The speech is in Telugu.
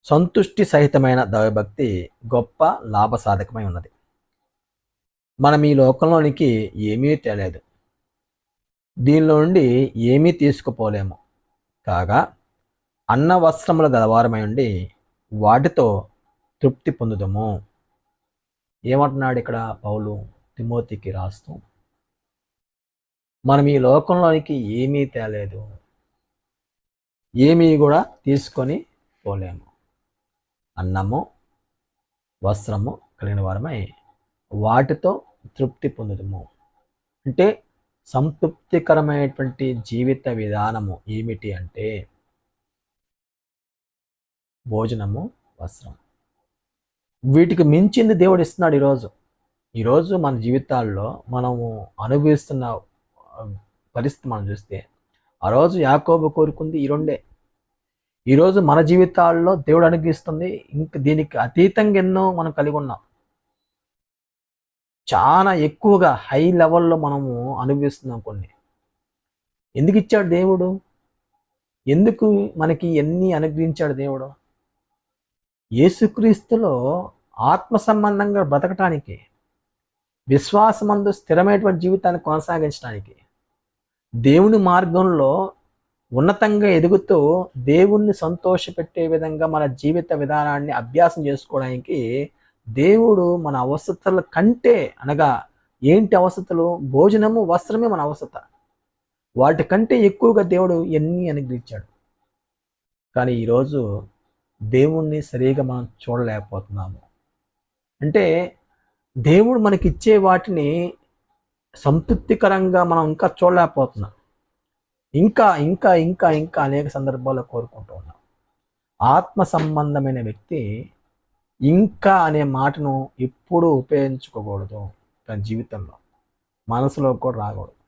సంతుష్టి సహితమైన దైవభక్తి గొప్ప లాభసాధకమై ఉన్నది. మనం ఈ లోకంలోనికి ఏమీ తేలేదు. దీనిలో నుండి ఏమీ తీసుకుపోలేము. కాగా అన్న వస్త్రములు గలవారమై ఉండి వాటితో తృప్తి పొందుదము. ఏమంటున్నాడు ఇక్కడ పౌలు తిమోతికి రాస్తూ? మనం ఈ లోకంలోనికి ఏమీ తేలేదు, ఏమీ కూడా తీసుకొని పోలేము. అన్నము వస్త్రము కలిగిన వారమై వాటితో తృప్తి పొందుదము. అంటే సంతృప్తికరమైనటువంటి జీవిత విధానము ఏమిటి అంటే భోజనము, వస్త్రం. వీటికి మించింది దేవుడు ఇస్తున్నాడు. ఈరోజు మన జీవితాల్లో మనము అనుభవిస్తున్న పరిస్థితి మనం చూస్తే, ఆ రోజు యాకోబు కోరుకుంది ఈ రెండే. ఈరోజు మన జీవితాల్లో దేవుడు అనుగ్రహిస్తుంది ఇంక దీనికి అతీతంగా ఎన్నో మనం కలిగి ఉన్నాం. చాలా ఎక్కువగా హై లెవెల్లో మనము అనుభవిస్తున్నాం కొన్ని. ఎందుకు ఇచ్చాడు దేవుడు? ఎందుకు మనకి ఎన్ని అనుగ్రహించాడు దేవుడు? యేసుక్రీస్తులో ఆత్మ సంబంధంగా బ్రతకటానికి, విశ్వాసమందు స్థిరమైనటువంటి జీవితాన్ని కొనసాగించడానికి, దేవుని మార్గంలో ఉన్నతంగా ఎదుగుతూ దేవుణ్ణి సంతోషపెట్టే విధంగా మన జీవిత విధానాన్ని అభ్యాసం చేసుకోవడానికి దేవుడు మన అవసరతల కంటే, అనగా ఏంటి అవసరతలు? భోజనము, వస్త్రమే మన అవసరత. వాటి కంటే ఎక్కువగా దేవుడు ఎన్ని అనుగ్రహించాడు. కానీ ఈరోజు దేవుణ్ణి సరిగా మనం చూడలేకపోతున్నాము. అంటే దేవుడు మనకిచ్చే వాటిని సంతృప్తికరంగా మనం ఇంకా చూడలేకపోతున్నాం. ఇంకా ఇంకా ఇంకా ఇంకా అనేక సందర్భాల్లో కోరుకుంటూ ఉన్నాం. ఆత్మ సంబంధమైన వ్యక్తి ఇంకా అనే మాటను ఎప్పుడూ ఉపయోగించుకోకూడదు తన జీవితంలో, మనసులో కూడా రాకూడదు.